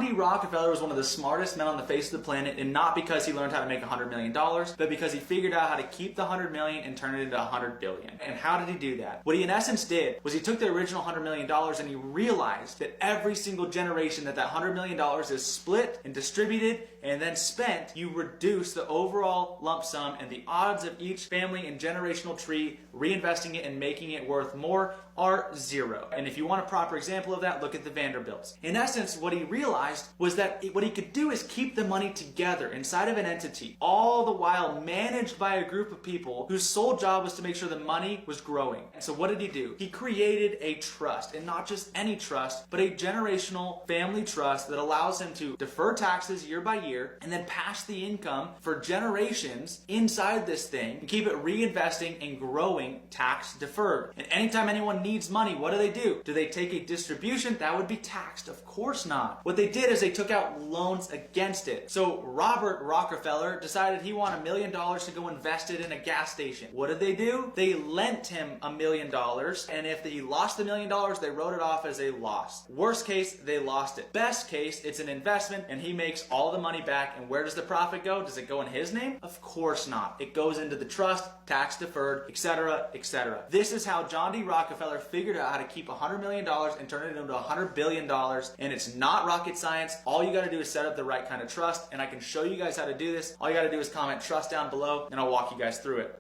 D. Rockefeller was one of the smartest men on the face of the planet, and not because he learned how to make $100 million, but because he figured out how to keep the $100 million and turn it into $100 billion. And how did he do that? What he in essence did was he took the original $100 million and he realized that every single generation that $100 million is split and distributed and then spent, you reduce the overall lump sum and the odds of each family and generational tree reinvesting it and making it worth more are zero. And if you want a proper example of that, look at the Vanderbilts. In essence, what he realized was that what he could do is keep the money together inside of an entity, all the while managed by a group of people whose sole job was to make sure the money was growing. And so what did he do? He created a trust, and not just any trust, but a generational family trust that allows him to defer taxes year by year and then pass the income for generations inside this thing and keep it reinvesting and growing tax deferred. And anytime anyone needs money, what do? Do they take a distribution? That would be taxed. Of course not. What they did is they took out loans against it. So Robert Rockefeller decided he wanted $1 million to go invest it in a gas station. What did they do? They lent him $1 million, and if he lost the $1 million, they wrote it off as a loss. Worst case, they lost it. Best case, it's an investment and he makes all the money back. And where does the profit go? Does it go in his name? Of course not. It goes into the trust, tax deferred, etc., etc. This is how John D. Rockefeller figured out how to keep $100 million and turn it into $100 billion. And it's not rocket science. All you got to do is set up the right kind of trust. And I can show you guys how to do this. All you got to do is comment trust down below and I'll walk you guys through it.